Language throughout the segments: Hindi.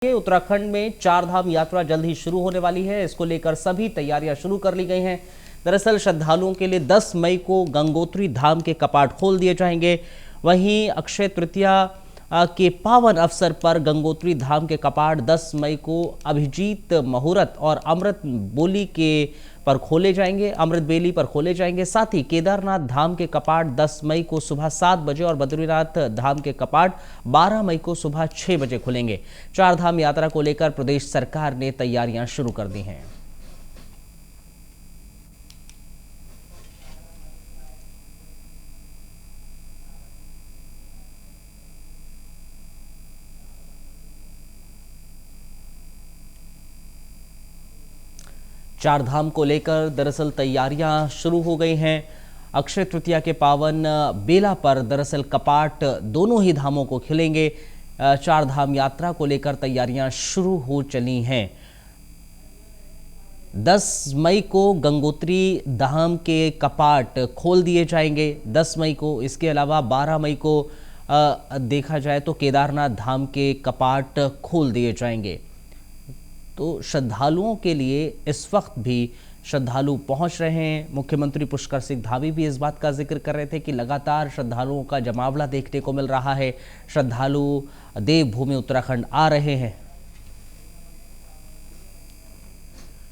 उत्तराखंड में चार धाम यात्रा जल्द ही शुरू होने वाली है। इसको लेकर सभी तैयारियां शुरू कर ली गई हैं। दरअसल श्रद्धालुओं के लिए 10 मई को गंगोत्री धाम के कपाट खोल दिए जाएंगे। वहीं अक्षय तृतीया के पावन अवसर पर गंगोत्री धाम के कपाट 10 मई को अभिजीत मुहूर्त और अमृत बोली के पर खोले जाएंगे, अमृत बेली पर खोले जाएंगे। साथ ही केदारनाथ धाम के कपाट 10 मई को सुबह 7 बजे और बद्रीनाथ धाम के कपाट 12 मई को सुबह 6 बजे खुलेंगे। चार धाम यात्रा को लेकर प्रदेश सरकार ने तैयारियां शुरू कर दी हैं। चार धाम को लेकर दरअसल तैयारियां शुरू हो गई हैं। अक्षय तृतीया के पावन बेला पर दरअसल कपाट दोनों ही धामों को खुलेंगे। चार धाम यात्रा को लेकर तैयारियां शुरू हो चली हैं। 10 मई को गंगोत्री धाम के कपाट खोल दिए जाएंगे 10 मई को। इसके अलावा 12 मई को देखा जाए तो केदारनाथ धाम के कपाट खोल दिए जाएंगे। तो श्रद्धालुओं के लिए इस वक्त भी श्रद्धालु पहुंच रहे हैं। मुख्यमंत्री पुष्कर सिंह धामी भी इस बात का जिक्र कर रहे थे कि लगातार श्रद्धालुओं का जमावड़ा देखने को मिल रहा है। श्रद्धालु देवभूमि उत्तराखंड आ रहे हैं।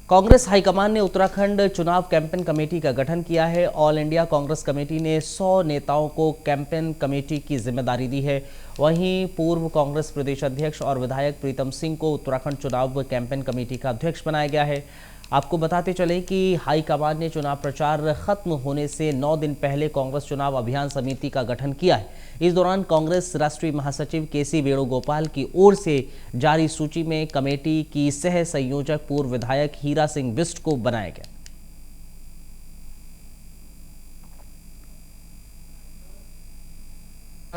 कांग्रेस हाईकमान ने उत्तराखंड चुनाव कैंपेन कमेटी का गठन किया है। ऑल इंडिया कांग्रेस कमेटी ने 100 नेताओं को कैंपेन कमेटी की जिम्मेदारी दी है। वहीं पूर्व कांग्रेस प्रदेश अध्यक्ष और विधायक प्रीतम सिंह को उत्तराखंड चुनाव कैंपेन कमेटी का अध्यक्ष बनाया गया है। आपको बताते चले कि हाईकमान ने चुनाव प्रचार खत्म होने से 9 दिन पहले कांग्रेस चुनाव अभियान समिति का गठन किया है। इस दौरान कांग्रेस राष्ट्रीय महासचिव केसी वेणुगोपाल की ओर से जारी सूची में कमेटी की सह संयोजक पूर्व विधायक हीरा सिंह बिष्ट को बनाया गया।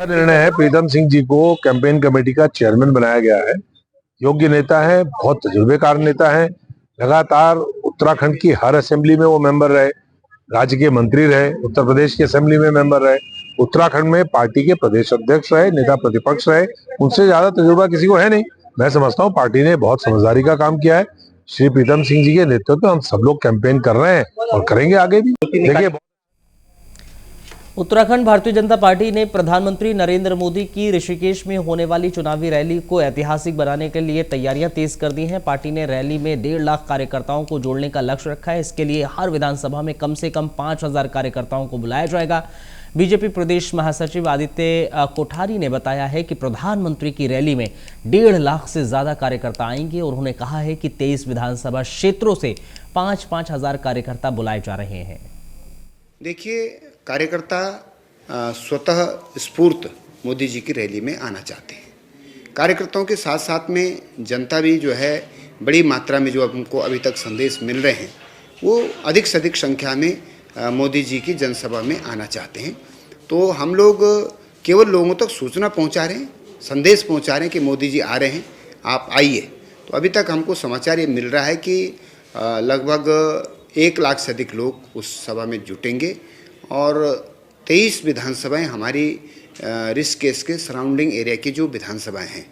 निर्णय है, प्रीतम सिंह जी को कैंपेन कमेटी का चेयरमैन बनाया गया है। योग्य नेता है, बहुत तजुर्बेकार नेता है। लगातार उत्तराखंड की हर असेंबली में वो मेंबर रहे, राज्य के मंत्री रहे, उत्तर प्रदेश की असेंबली में मेंबर रहे, उत्तराखंड में पार्टी के प्रदेश अध्यक्ष रहे, नेता प्रतिपक्ष रहे। उनसे ज्यादा तजुर्बा किसी को है नहीं। मैं समझता हूँ पार्टी ने बहुत समझदारी का काम किया है। श्री प्रीतम सिंह जी के नेतृत्व में हम सब लोग कैंपेन कर रहे हैं और करेंगे आगे भी। देखिए, उत्तराखंड भारतीय जनता पार्टी ने प्रधानमंत्री नरेंद्र मोदी की ऋषिकेश में होने वाली चुनावी रैली को ऐतिहासिक बनाने के लिए तैयारियां तेज कर दी हैं। पार्टी ने रैली में 1.5 लाख कार्यकर्ताओं को जोड़ने का लक्ष्य रखा है। इसके लिए हर विधानसभा में कम से कम 5,000 कार्यकर्ताओं को बुलाया जाएगा। बीजेपी प्रदेश महासचिव आदित्य कोठारी ने बताया है कि प्रधानमंत्री की रैली में 1.5 लाख से ज्यादा कार्यकर्ता आएंगे और उन्होंने कहा है कि 23 विधानसभा क्षेत्रों से 5-5 हजार कार्यकर्ता बुलाए जा रहे हैं। देखिए, कार्यकर्ता स्वतः स्फूर्त मोदी जी की रैली में आना चाहते हैं। कार्यकर्ताओं के साथ साथ में जनता भी जो है बड़ी मात्रा में जो हमको अभी तक संदेश मिल रहे हैं वो अधिक से अधिक संख्या में मोदी जी की जनसभा में आना चाहते हैं। तो हम लोग केवल लोगों तक सूचना पहुंचा रहे हैं, संदेश पहुंचा रहे हैं कि मोदी जी आ रहे हैं, आप आइए। तो अभी तक हमको समाचार ये मिल रहा है कि लगभग 1 लाख से अधिक लोग उस सभा में जुटेंगे और 23 विधानसभाएं हमारी ऋषिकेश के सराउंडिंग एरिया की जो विधानसभाएं हैं,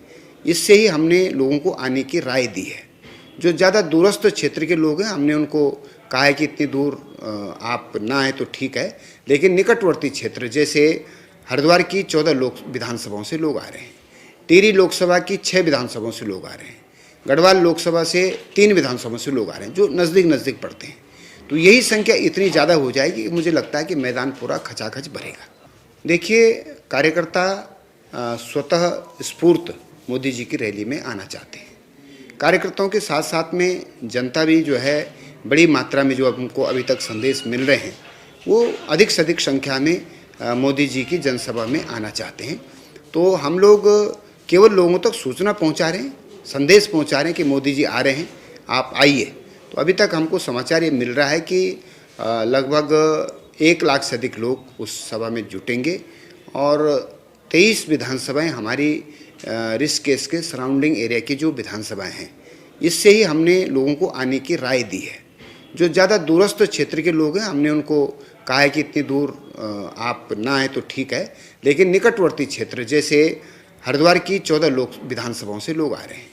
इससे ही हमने लोगों को आने की राय दी है। जो ज़्यादा दूरस्थ क्षेत्र के लोग हैं, हमने उनको कहा है कि इतनी दूर आप ना आए तो ठीक है, लेकिन निकटवर्ती क्षेत्र जैसे हरिद्वार की 14 विधानसभाओं से लोग आ रहे हैं, टिहरी लोकसभा की 6 विधानसभाओं से लोग आ रहे हैं, गढ़वाल लोकसभा से 3 विधानसभाओं से लोग आ रहे हैं, जो नज़दीक पड़ते हैं। तो यही संख्या इतनी ज़्यादा हो जाएगी कि मुझे लगता है कि मैदान पूरा खचाखच भरेगा। देखिए, कार्यकर्ता स्वतः स्फूर्त मोदी जी की रैली में आना चाहते हैं। कार्यकर्ताओं के साथ साथ में जनता भी जो है बड़ी मात्रा में जो हमको अभी तक संदेश मिल रहे हैं वो अधिक से अधिक संख्या में मोदी जी की जनसभा में आना चाहते हैं। तो हम लोग केवल लोगों तक सूचना पहुंचा रहे हैं, संदेश पहुंचा रहे हैं कि मोदी जी आ रहे हैं, आप आइए। तो अभी तक हमको समाचार ये मिल रहा है कि लगभग 1 लाख से अधिक लोग उस सभा में जुटेंगे और 23 विधानसभाएं हमारी ऋषिकेश के सराउंडिंग एरिया की जो विधानसभाएं हैं, इससे ही हमने लोगों को आने की राय दी है। जो ज़्यादा दूरस्थ क्षेत्र के लोग हैं, हमने उनको कहा है कि इतनी दूर आप ना आए तो ठीक है, लेकिन निकटवर्ती क्षेत्र जैसे हरिद्वार की 14 विधानसभाओं से लोग आ रहे हैं,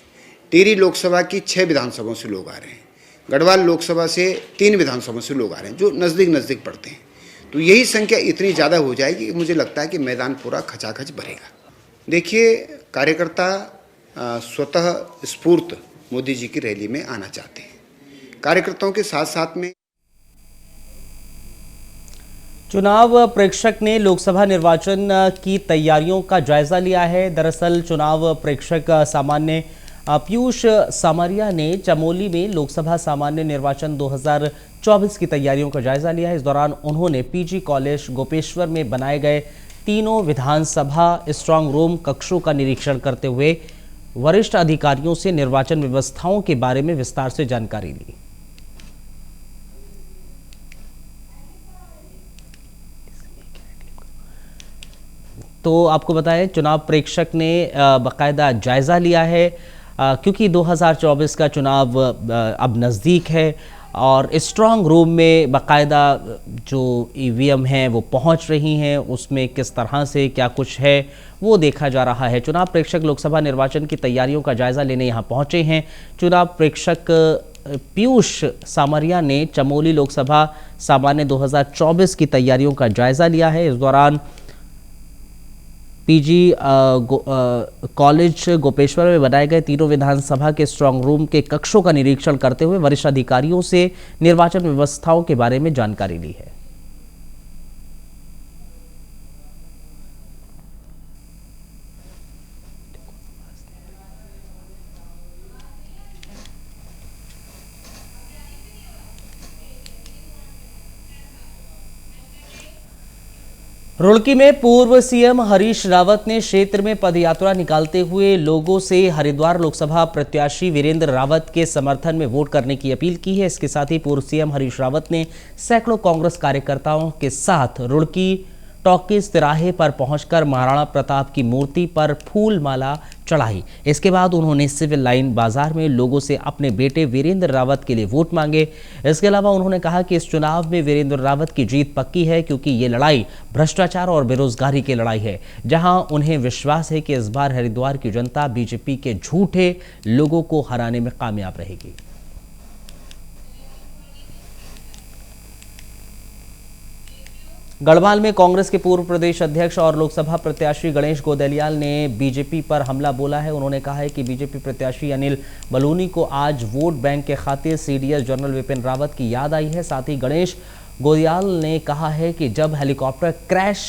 टिहरी लोकसभा की 6 विधानसभाओं से लोग आ रहे हैं, गढ़वाल लोकसभा से 3 विधानसभाओं से लोग आ रहे हैं जो नज़दीक नज़दीक पड़ते हैं। तो यही संख्या इतनी ज़्यादा हो जाएगी कि मुझे लगता है कि मैदान पूरा खचाखच भरेगा। देखिए, कार्यकर्ता स्वतः स्फूर्त मोदी जी की रैली में आना चाहते हैं। कार्यकर्ताओं के साथ साथ में चुनाव प्रेक्षक ने लोकसभा निर्वाचन की तैयारियों का जायजा लिया है। दरअसल चुनाव प्रेक्षक सामान्य पीयूष सामरिया ने चमोली में लोकसभा सामान्य निर्वाचन 2024 की तैयारियों का जायजा लिया है। इस दौरान उन्होंने पीजी कॉलेज गोपेश्वर में बनाए गए तीनों विधानसभा स्ट्रांग रूम कक्षों का निरीक्षण करते हुए वरिष्ठ अधिकारियों से निर्वाचन व्यवस्थाओं के बारे में विस्तार से जानकारी ली। तो आपको बताएं, चुनाव प्रेक्षक ने बाकायदा जायजा लिया है क्योंकि 2024 का चुनाव अब नज़दीक है और स्ट्रांग रूम में बाकायदा जो ईवीएम हैं वो पहुंच रही हैं, उसमें किस तरह से क्या कुछ है वो देखा जा रहा है। चुनाव प्रेक्षक लोकसभा निर्वाचन की तैयारियों का जायजा लेने यहाँ पहुंचे हैं। चुनाव प्रेक्षक पीयूष सामरिया ने चमोली लोकसभा सामान्य 2024 की तैयारियों का जायजा लिया है। इस दौरान पीजी कॉलेज गोपेश्वर में बनाए गए तीनों विधानसभा के स्ट्रांग रूम के कक्षों का निरीक्षण करते हुए वरिष्ठ अधिकारियों से निर्वाचन व्यवस्थाओं के बारे में जानकारी ली है। रुड़की में पूर्व सीएम हरीश रावत ने क्षेत्र में पदयात्रा निकालते हुए लोगों से हरिद्वार लोकसभा प्रत्याशी वीरेंद्र रावत के समर्थन में वोट करने की अपील की है। इसके साथ ही पूर्व सीएम हरीश रावत ने सैकड़ों कांग्रेस कार्यकर्ताओं के साथ रुड़की टॉकीज तिराहे पर पहुंचकर महाराणा प्रताप की मूर्ति पर फूल माला चढ़ाई। इसके बाद उन्होंने सिविल लाइन बाजार में लोगों से अपने बेटे वीरेंद्र रावत के लिए वोट मांगे। इसके अलावा उन्होंने कहा कि इस चुनाव में वीरेंद्र रावत की जीत पक्की है क्योंकि ये लड़ाई भ्रष्टाचार और बेरोजगारी की लड़ाई है, जहां उन्हें विश्वास है कि इस बार हरिद्वार की जनता बीजेपी के झूठे लोगों को हराने में कामयाब रहेगी। गढ़वाल में कांग्रेस के पूर्व प्रदेश अध्यक्ष और लोकसभा प्रत्याशी गणेश गोदलियाल ने बीजेपी पर हमला बोला है। उन्होंने कहा है कि बीजेपी प्रत्याशी अनिल बलूनी को आज वोट बैंक के खातिर सीडीएस जनरल विपिन रावत की याद आई है। साथ ही गणेश गोदलियाल ने कहा है कि जब हेलीकॉप्टर क्रैश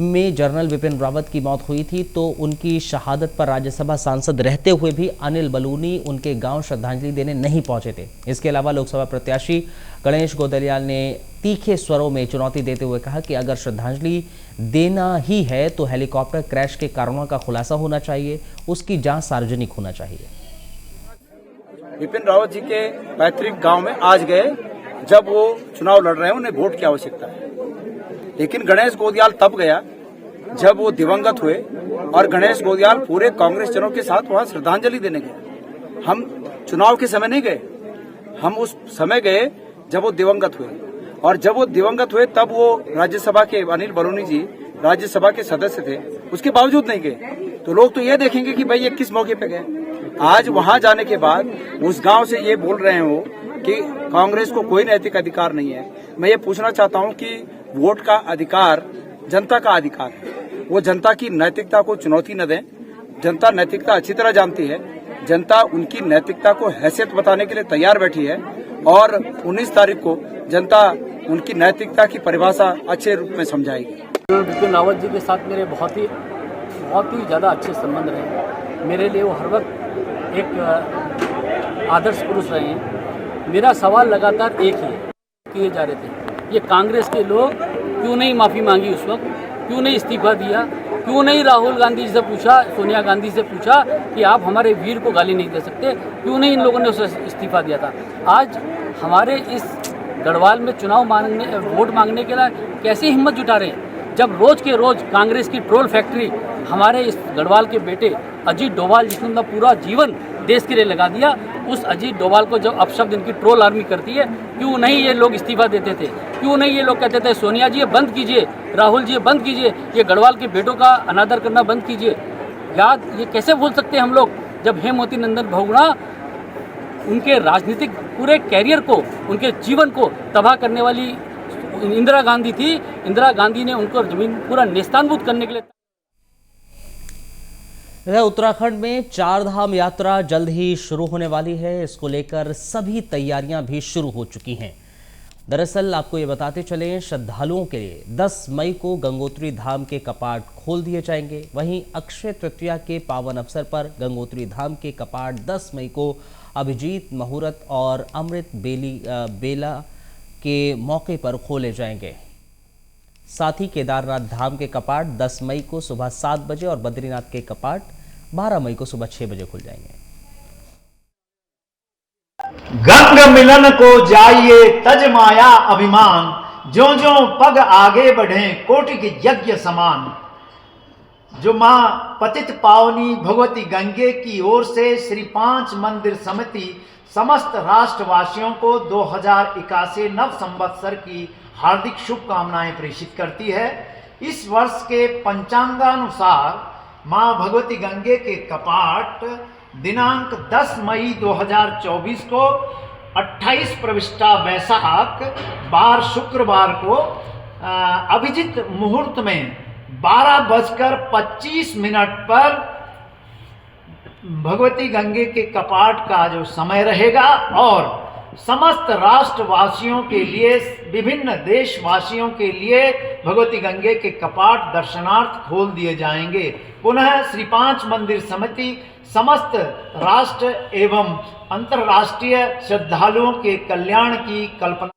में जनरल विपिन रावत की मौत हुई थी तो उनकी शहादत पर राज्यसभा सांसद रहते हुए भी अनिल बलूनी उनके गांव श्रद्धांजलि देने नहीं पहुंचे थे। इसके अलावा लोकसभा प्रत्याशी गणेश गोदलियाल ने तीखे स्वरों में चुनौती देते हुए कहा कि अगर श्रद्धांजलि देना ही है तो हेलीकॉप्टर क्रैश के कारणों का खुलासा होना चाहिए, उसकी जांच सार्वजनिक होना चाहिए। विपिन रावत जी के पैतृक गांव में आज गए, जब वो चुनाव लड़ रहे हैं, उन्हें वोट की आवश्यकता है। लेकिन गणेश गोदलियाल तब गया जब वो दिवंगत हुए और गणेश गोदलियाल पूरे कांग्रेस जनों के साथ वहां श्रद्धांजलि देने गए। हम चुनाव के समय नहीं गए, हम उस समय गए जब वो दिवंगत हुए, और जब वो दिवंगत हुए तब वो राज्यसभा के अनिल बलूनी जी राज्यसभा के सदस्य थे, उसके बावजूद नहीं गए। तो लोग तो ये देखेंगे कि भाई ये किस मौके पे गए। आज वहां जाने के बाद उस गांव से ये बोल रहे हो कि कांग्रेस को कोई नैतिक अधिकार नहीं है। मैं ये पूछना चाहता हूं कि वोट का अधिकार जनता का अधिकार है, वो जनता की नैतिकता को चुनौती न दें। जनता नैतिकता अच्छी तरह जानती है, जनता उनकी नैतिकता को हैसियत बताने के लिए तैयार बैठी है और 19 तारीख को जनता उनकी नैतिकता की परिभाषा अच्छे रूप में समझाएगी। विपिन रावत जी के साथ मेरे बहुत ही ज़्यादा अच्छे संबंध रहे। मेरे लिए वो हर वक्त एक आदर्श पुरुष रहे हैं। मेरा सवाल लगातार एक ही किए जा रहे थे, ये कांग्रेस के लोग क्यों नहीं माफ़ी मांगी उस वक्त, क्यों नहीं इस्तीफा दिया, क्यों नहीं राहुल गांधी जी से पूछा, सोनिया गांधी से पूछा कि आप हमारे वीर को गाली नहीं दे सकते, क्यों नहीं इन लोगों ने उसे इस्तीफा दिया था। आज हमारे इस गढ़वाल में वोट मांगने के लिए कैसे हिम्मत जुटा रहे हैं, जब रोज़ के रोज़ कांग्रेस की ट्रोल फैक्ट्री हमारे इस गढ़वाल के बेटे अजीत डोभाल, जिसने अपना पूरा जीवन देश के लिए लगा दिया, उस अजीत डोभाल को जब अपशब्द इनकी ट्रोल आर्मी करती है, क्यों नहीं ये लोग इस्तीफा देते थे, क्यों नहीं ये लोग कहते थे सोनिया जी ये बंद कीजिए, राहुल जी ये बंद कीजिए, ये गढ़वाल के बेटों का अनादर करना बंद कीजिए। याद ये कैसे भूल सकते हैं हम लोग जब हेमवती नंदन बहुगुणा उनके राजनीतिक पूरे कैरियर को, उनके जीवन को तबाह करने वाली इंदिरा गांधी थी। इंदिरा गांधी ने उनको जमीन पूरा नेस्तानबूद करने के लिए। उत्तराखंड में चार धाम यात्रा जल्द ही शुरू होने वाली है। इसको लेकर सभी तैयारियां भी शुरू हो चुकी हैं। दरअसल आपको ये बताते चलें, श्रद्धालुओं के लिए 10 मई को गंगोत्री धाम के कपाट खोल दिए जाएंगे। वहीं अक्षय तृतीया के पावन अवसर पर गंगोत्री धाम के कपाट 10 मई को अभिजीत मुहूर्त और अमृत बेला के मौके पर खोले जाएंगे। साथ ही केदारनाथ धाम के कपाट 10 मई को सुबह 7 बजे और बद्रीनाथ के कपाट 12 मई को सुबह 6 बजे खुल जाएंगे। गंग मिलन को जाइए तज माया अभिमान, ज्यों ज्यों पग आगे बढ़े कोटि के यज्ञ समान। जो मां पतित पावनी भगवती गंगे की ओर से श्री 5 मंदिर समिति समस्त राष्ट्रवासियों को 2081 नव संवत्सर की हार्दिक शुभकामनाएं प्रेषित करती है। इस वर्ष के पंचांगानुसार मां भगवती गंगे के कपाट दिनांक 10 मई 2024 को 28 प्रविष्टा वैशाख बार शुक्रवार को अभिजीत मुहूर्त में 12:25 पर भगवती गंगे के कपाट का जो समय रहेगा और समस्त राष्ट्रवासियों के लिए, विभिन्न देशवासियों के लिए भगवती गंगे के कपाट दर्शनार्थ खोल दिए जाएंगे। पुनः श्री 5 मंदिर समिति समस्त राष्ट्र एवं अंतर्राष्ट्रीय श्रद्धालुओं के कल्याण की कल्पना